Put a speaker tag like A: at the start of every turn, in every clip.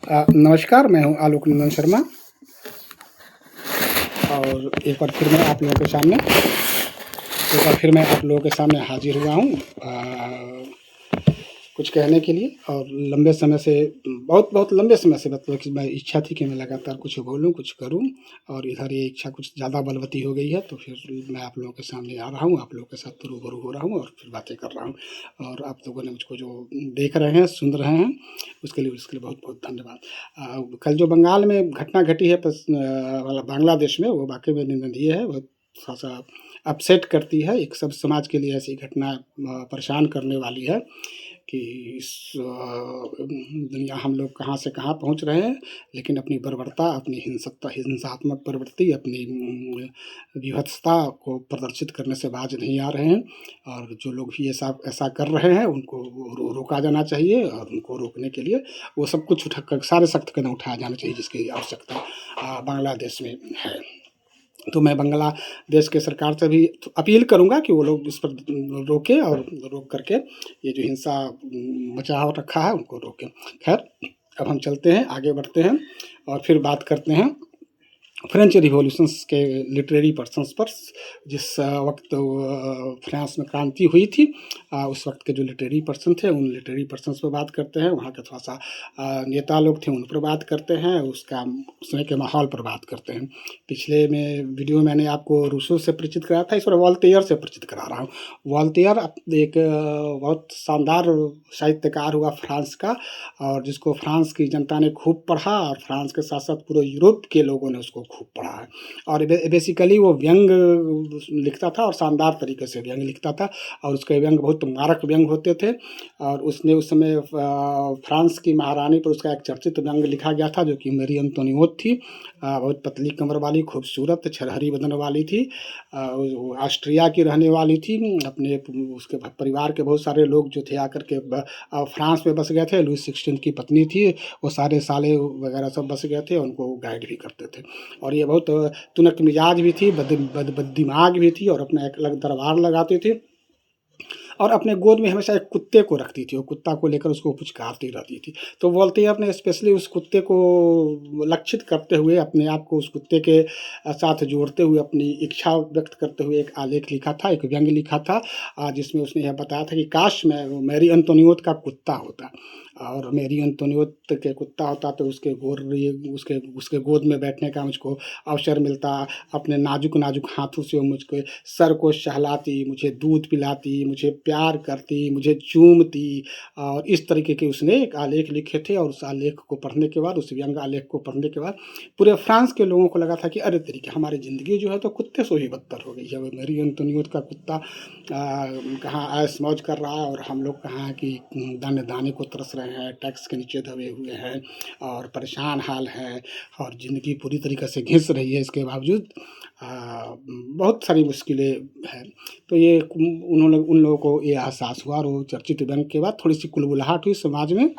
A: नमस्कार, मैं हूँ आलोक नंदन शर्मा और एक बार फिर मैं आप लोगों के सामने हाजिर हुआ हूँ कुछ कहने के लिए। और लंबे समय से बहुत लंबे समय से मतलब कि मैं इच्छा थी कि मैं लगातार कुछ बोलूँ, कुछ करूँ, और इधर ये इच्छा कुछ ज़्यादा बलवती हो गई है, तो फिर मैं आप लोगों के सामने आ रहा हूँ, आप लोगों के साथ रूबरू हो रहा हूँ और फिर बातें कर रहा हूँ। और आप लोगों ने मुझको जो देख रहे हैं, सुन रहे हैं, उसके लिए बहुत-बहुत धन्यवाद। कल जो बंगाल में घटना घटी है बांग्लादेश में, वो वाक़ई में निंदनीय है, बहुत थोड़ा-सा अपसेट करती है। एक सब समाज के लिए ऐसी घटना परेशान करने वाली है कि इस दुनिया हम लोग कहाँ से कहाँ पहुँच रहे हैं, लेकिन अपनी बर्बरता, अपनी हिंसात्मक प्रवृत्ति, अपनी विभत्सता को प्रदर्शित करने से बाज नहीं आ रहे हैं। और जो लोग भी ऐसा कर रहे हैं, उनको रोका जाना चाहिए, और उनको रोकने के लिए वो सब कुछ सारे सख्त कदम उठाया जाना चाहिए जिसकी आवश्यकता बांग्लादेश में है। तो मैं बांग्लादेश के सरकार से भी अपील करूँगा कि वो लोग इस पर रोकें, और रोक करके ये जो हिंसा मचा रखा है उनको रोकें। खैर, अब हम चलते हैं, आगे बढ़ते हैं और फिर बात करते हैं फ्रेंच रिवॉल्यूशंस के लिटरेरी पर्सन्स पर। जिस वक्त फ्रांस में क्रांति हुई थी, उस वक्त के जो लिटरेरी पर्सन थे, उन लिटरेरी पर्सन्स पर बात करते हैं। वहाँ के थोड़ा सा नेता लोग थे, उन पर बात करते हैं, उसका उस समय के माहौल पर बात करते हैं। पिछले में वीडियो मैंने आपको रूसो से परिचित कराया था, इस बार वॉल्टेयर से परिचित करा रहा हूँ। वॉल्टेयर एक बहुत शानदार साहित्यकार हुआ फ्रांस का, और जिसको फ्रांस की जनता ने खूब पढ़ा, और फ्रांस के साथ साथ पूरे यूरोप के लोगों ने उसको खूब पढ़ा है। और बेसिकली वो व्यंग लिखता था, और शानदार तरीके से व्यंग लिखता था, और उसके व्यंग बहुत मारक व्यंग होते थे। और उसने उस समय फ्रांस की महारानी पर उसका एक चर्चित व्यंग लिखा गया था, जो कि मेरी अंतोनियोत थी। बहुत पतली कमर वाली, खूबसूरत छरहरी बदन वाली थी। वो ऑस्ट्रिया की रहने वाली थी। अपने उसके परिवार के बहुत सारे लोग जो थे आकर के फ्रांस में बस गए थे। लुई 16 की पत्नी थी, वो सारे साले वगैरह सब बस गए थे, उनको गाइड भी करते थे। और ये बहुत तुनक मिजाज भी थी, बद दिमाग भी थी, और अपना एक अलग दरबार लगाती थी, और अपने गोद में हमेशा एक कुत्ते को रखती थी। वो कुत्ता को लेकर उसको पुचकारती रहती थी। तो वोल्टेयर ने स्पेशली उस कुत्ते को लक्षित करते हुए, अपने आप को उस कुत्ते के साथ जोड़ते हुए, अपनी इच्छा व्यक्त करते हुए एक आलेख लिखा था, एक व्यंग्य लिखा था, जिसमें उसने यह बताया था कि काश मैं मैरी अंतोनियोत का कुत्ता होता, और मैरी अंतोनियोत के कुत्ता होता तो उसके गोद में बैठने का मुझको अवसर मिलता। अपने नाजुक हाथों से वो मुझको सर को सहलाती, मुझे दूध पिलाती, मुझे प्यार करती, मुझे चूमती। और इस तरीके के उसने एक आलेख लिखे थे, और उस आलेख को पढ़ने के बाद, उस व्यंग आलेख को पढ़ने के बाद पूरे फ्रांस के लोगों को लगा था कि अरे तरीके, हमारी ज़िंदगी जो है तो कुत्ते से ही बदतर हो गई है। वो मैरी अंतोनियोत का कुत्ता कहाँ ऐश मौज कर रहा है, और हम लोग कहाँ कि दाने दाने को तरस रहे हैं, टैक्स के नीचे दबे हुए हैं, और परेशान हाल है, और ज़िंदगी पूरी तरीके से घिस रही है। इसके बावजूद बहुत सारी मुश्किलें हैं। तो ये उन लोगों को ये एहसास हुआ, और वो चर्चित व्यंग के बाद थोड़ी सी कुलबुलाहट हुई समाज में,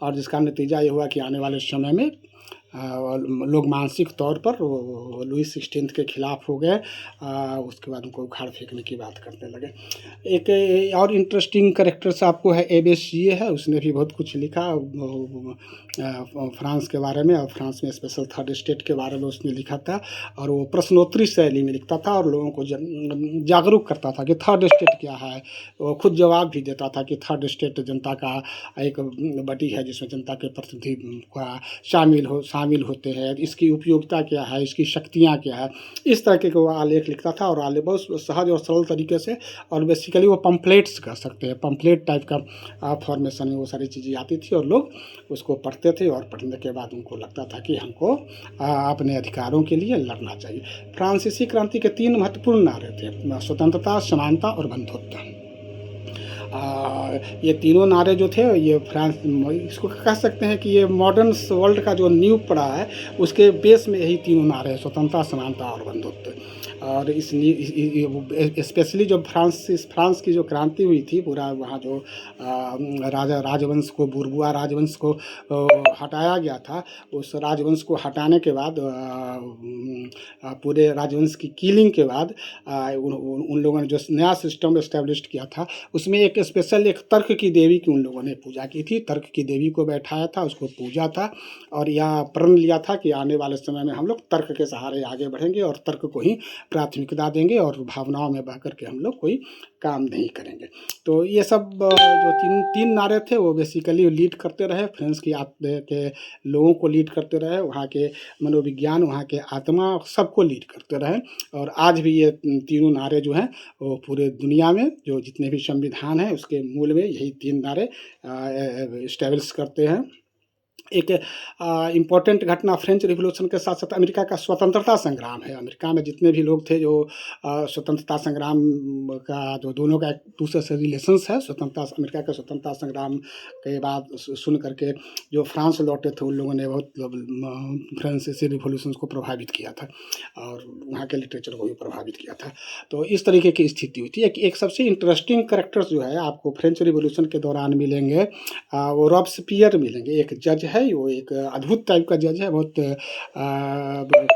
A: और जिसका नतीजा ये हुआ कि आने वाले समय में लोग मानसिक तौर पर लुई 16 के खिलाफ हो गए। उसके बाद उनको उखाड़ फेंकने की बात करने लगे। एक और इंटरेस्टिंग कैरेक्टर्स आपको है, एबेसिये है, उसने भी बहुत कुछ लिखा फ्रांस के बारे में, और फ्रांस में स्पेशल थर्ड स्टेट के बारे में उसने लिखा था। और वो प्रश्नोत्तरी शैली में लिखता था, और लोगों को जागरूक करता था कि थर्ड स्टेट क्या है। वो खुद जवाब भी देता था कि थर्ड स्टेट जनता का एक बटी है, जिसमें जनता के प्रतिनिधि शामिल होते हैं। इसकी उपयोगिता क्या है, इसकी शक्तियाँ क्या है, इस तरह के वो आलेख लिखता था। और आलेख बहुत सहज और सरल तरीके से, और बेसिकली वो पम्पलेट्स कह सकते हैं, पम्पलेट टाइप का फॉर्मेशन में वो सारी चीज़ें आती थी, और लोग उसको पढ़ते थे, और पढ़ने के बाद उनको लगता था कि हमको अपने अधिकारों के लिए लड़ना चाहिए। फ्रांसीसी क्रांति के 3 महत्वपूर्ण नारे थे: स्वतंत्रता, समानता और बंधुत्व। ये तीनों नारे जो थे, ये फ्रांस, इसको कह सकते हैं कि ये मॉडर्न वर्ल्ड का जो नींव पड़ा है, उसके बेस में यही तीनों नारे हैं: स्वतंत्रता, समानता और बंधुत्व। और स्पेशली जब फ्रांस की जो क्रांति हुई थी, पूरा वहाँ जो राजवंश को, बुर्बुआ राजवंश को हटाया गया था, उस राजवंश को हटाने के बाद, पूरे राजवंश की किलिंग के बाद, उन लोगों ने जो नया सिस्टम एस्टेब्लिश किया था, उसमें एक एक स्पेशल एक तर्क की देवी की उन लोगों ने पूजा की थी। तर्क की देवी को बैठाया था, उसको पूजा था और यह प्रण लिया था कि आने वाले समय में हम लोग तर्क के सहारे आगे बढ़ेंगे और तर्क को ही प्राथमिकता देंगे और भावनाओं में बह कर के हम लोग कोई काम नहीं करेंगे। तो ये सब जो तीन नारे थे वो बेसिकली लीड करते रहे, फ्रांस की के लोगों को लीड करते रहे, वहाँ के मनोविज्ञान, वहाँ के आत्मा सबको लीड करते रहे। और आज भी ये तीनों नारे जो हैं वो पूरे दुनिया में जो जितने भी संविधान हैं उसके मूल में यही तीन नारे इस्टेब्लिश करते हैं। एक इम्पॉर्टेंट घटना फ्रेंच रिवॉल्यूशन के साथ साथ अमेरिका का स्वतंत्रता संग्राम है। अमेरिका में जितने भी लोग थे जो स्वतंत्रता संग्राम का जो दोनों का एक दूसरे से रिलेशंस है, स्वतंत्रता अमेरिका के स्वतंत्रता संग्राम के बाद सुन करके जो फ्रांस लौटे थे उन लोगों ने बहुत फ्रांसीसी रिवॉल्यूशन को प्रभावित किया था और वहाँ के लिटरेचर को भी प्रभावित किया था। तो इस तरीके की स्थिति हुई थी। एक सबसे इंटरेस्टिंग करेक्टर्स जो है आपको फ्रेंच रिवॉल्यूशन के दौरान मिलेंगे, वो रॉबस्पियर मिलेंगे। एक जज है, वो एक अद्भुत टाइप का जज है, बहुत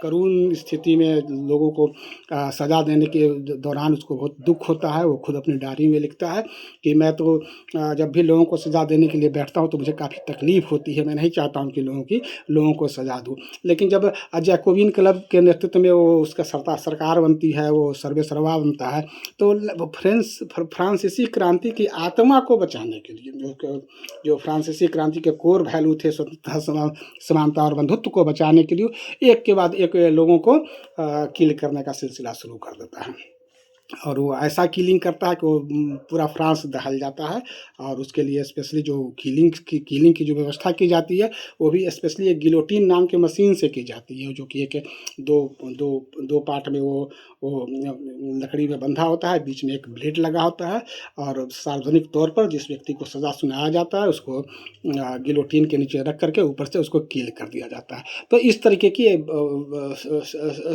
A: करुण स्थिति में लोगों को सज़ा देने के दौरान उसको बहुत दुख होता है। वो खुद अपनी डायरी में लिखता है कि मैं तो जब भी लोगों को सज़ा देने के लिए बैठता हूँ तो मुझे काफ़ी तकलीफ़ होती है, मैं नहीं चाहता हूँ कि लोगों को सज़ा दूँ। लेकिन जब जैकोबिन क्लब के नेतृत्व में वो उसका सरकार बनती है, वो सर्वेसर्वा बनता है, तो फ्रांसीसी क्रांति की आत्मा को बचाने के लिए जो फ्रांसीसी क्रांति के कोर वैल्यू थे, स्वतंत्रता, समानता और बंधुत्व को बचाने के लिए एक के बाद एक लोगों को किल करने का सिलसिला शुरू कर देता है। और वो ऐसा किलिंग करता है कि वो पूरा फ्रांस दहल जाता है। और उसके लिए स्पेशली जो किलिंग की जो व्यवस्था की जाती है वो भी स्पेशली एक गिलोटिन नाम के मशीन से की जाती है, जो कि एक दो पार्ट में वो लकड़ी में बंधा होता है, बीच में एक ब्लेड लगा होता है और सार्वजनिक तौर पर जिस व्यक्ति को सज़ा सुनाया जाता है उसको गिलोटिन के नीचे रख करके ऊपर से उसको किल कर दिया जाता है। तो इस तरीके की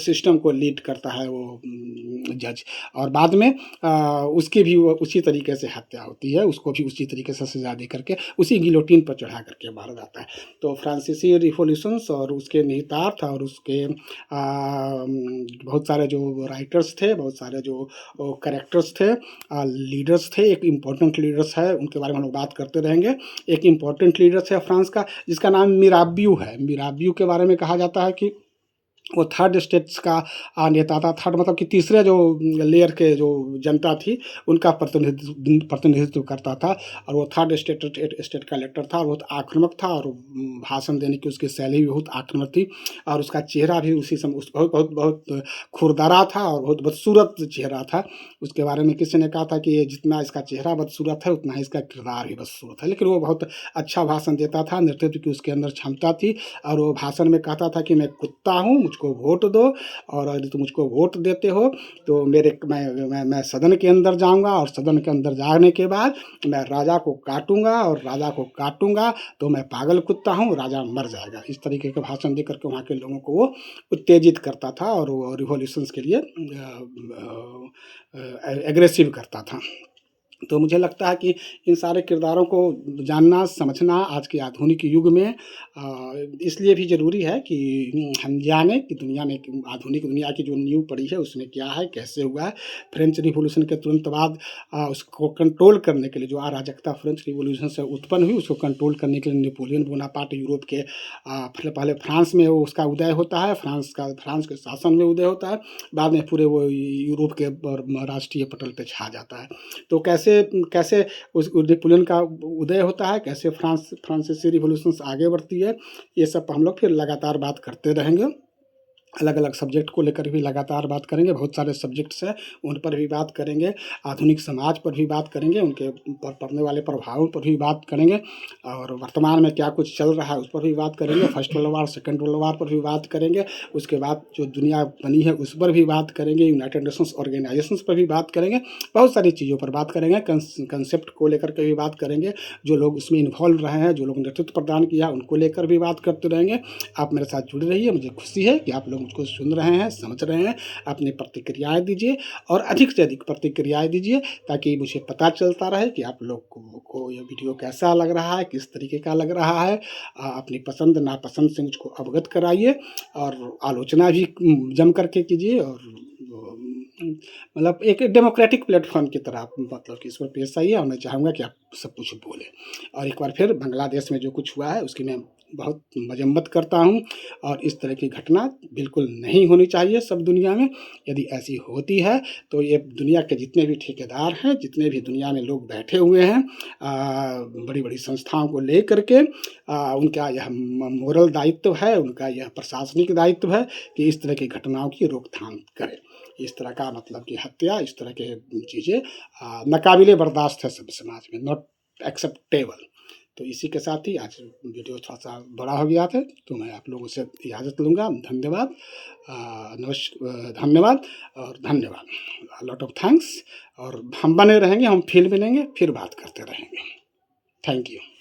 A: सिस्टम को लीड करता है वो जज। और बाद में उसकी भी उसी तरीके से हत्या होती है, उसको भी उसी तरीके से सजा दे करके उसी गिलोटिन पर चढ़ा करके मारा जाता है। तो फ्रांसीसी रिवॉल्यूशंस और उसके निहितार्थ और उसके बहुत सारे जो राइटर्स थे, बहुत सारे जो कैरेक्टर्स थे, लीडर्स थे, एक इम्पोर्टेंट लीडर्स है उनके बारे में हम लोग बात करते रहेंगे। एक इम्पोर्टेंट लीडर्स है फ्रांस का जिसका नाम मिराबियो है। मिराबियो के बारे में कहा जाता है कि वो थर्ड स्टेट्स का नेता था। थर्ड मतलब कि तीसरे जो लेयर के जो जनता थी उनका प्रतिनिधित्व करता था और वो थर्ड स्टेट का इलेक्टर था। बहुत आक्रामक था और भाषण देने की उसकी शैली भी बहुत आक्रामक थी और उसका चेहरा भी उसी समय बहुत खुरदरा था और बहुत बदसूरत चेहरा था। उसके बारे में किसी ने कहा था कि जितना इसका चेहरा बदसूरत है उतना ही इसका किरदार भी बदसूरत है, लेकिन वो बहुत अच्छा भाषण देता था, नेतृत्व की उसके अंदर क्षमता थी और वो भाषण में कहता था कि मैं कुत्ता हूँ, मुझको वोट दो और यदि तुम मुझको वोट देते हो तो मैं सदन के अंदर जाऊंगा और सदन के अंदर जाने के बाद मैं राजा को काटूंगा और राजा को काटूंगा तो मैं पागल कुत्ता हूँ, राजा मर जाएगा। इस तरीके के भाषण देकर के वहाँ के लोगों को वो उत्तेजित करता था और वो रिवॉल्यूशंस के लिए एग्रेसिव करता था। तो मुझे लगता है कि इन सारे किरदारों को जानना समझना आज के आधुनिक युग में इसलिए भी ज़रूरी है कि हम जानें कि दुनिया में आधुनिक दुनिया की जो नींव पड़ी है उसमें क्या है, कैसे हुआ है। फ्रेंच रिवॉल्यूशन के तुरंत बाद उसको कंट्रोल करने के लिए जो अराजकता फ्रेंच रिवॉल्यूशन से उत्पन्न हुई उसको कंट्रोल करने के लिए नेपोलियन बोनापार्ट यूरोप के पहले फ्रांस में उसका उदय होता है, फ्रांस के शासन में उदय होता है, बाद में पूरे वो यूरोप के राष्ट्रीय पटल पर छा जाता है। तो कैसे उस नेपोलियन का उदय होता है, कैसे फ्रांसीसी रिवॉल्यूशन आगे बढ़ती है, ये सब हम लोग फिर लगातार बात करते रहेंगे। अलग अलग सब्जेक्ट को लेकर भी लगातार बात करेंगे। बहुत सारे सब्जेक्ट्स हैं उन पर भी बात करेंगे, आधुनिक समाज पर भी बात करेंगे, उनके पर पड़ने वाले प्रभावों पर भी बात करेंगे और वर्तमान में क्या कुछ चल रहा है उस पर भी बात करेंगे। First world war, second world war पर भी बात करेंगे, उसके बाद जो दुनिया बनी है उस पर भी बात करेंगे, यूनाइटेड नेशंस ऑर्गेनाइजेशंस पर भी बात करेंगे, बहुत सारी चीज़ों पर बात करेंगे। कंसेप्ट को लेकर के भी बात करेंगे, जो लोग इसमें इन्वॉल्व रहे हैं, जो लोग नेतृत्व प्रदान किया उनको लेकर भी बात करते रहेंगे। आप मेरे साथ जुड़े रहिए, मुझे खुशी है कि आप लोग मुझको सुन रहे हैं, समझ रहे हैं। अपनी प्रतिक्रियाएं दीजिए और अधिक से अधिक प्रतिक्रियाएं दीजिए ताकि मुझे पता चलता रहे कि आप लोग को ये वीडियो कैसा लग रहा है, किस तरीके का लग रहा है। अपनी पसंद नापसंद से मुझको अवगत कराइए और आलोचना भी जम करके कीजिए और मतलब एक डेमोक्रेटिक प्लेटफॉर्म की तरह आप मतलब कि इस पर पेश आइए और मैं चाहूँगा कि आप सब कुछ बोलें। और एक बार फिर बांग्लादेश में जो कुछ हुआ है उसकी मैं बहुत मजम्मत करता हूँ और इस तरह की घटना बिल्कुल नहीं होनी चाहिए सब दुनिया में। यदि ऐसी होती है तो ये दुनिया के जितने भी ठेकेदार हैं, जितने भी दुनिया में लोग बैठे हुए हैं बड़ी-बड़ी संस्थाओं को लेकर के उनका यह मोरल दायित्व है, उनका यह प्रशासनिक दायित्व है कि इस तरह की घटनाओं की रोकथाम करें। इस तरह का मतलब कि हत्या, इस तरह के चीज़ें नाकाबिले बर्दाश्त है सब समाज में, नॉट एक्सेप्टेबल। तो इसी के साथ ही आज वीडियो थोड़ा-सा बड़ा हो गया था, तो मैं आप लोगों से इजाज़त लूँगा। धन्यवाद। धन्यवाद और धन्यवाद। लॉट ऑफ थैंक्स और हम बने रहेंगे, हम फिर मिलेंगे, फिर बात करते रहेंगे। Thank you.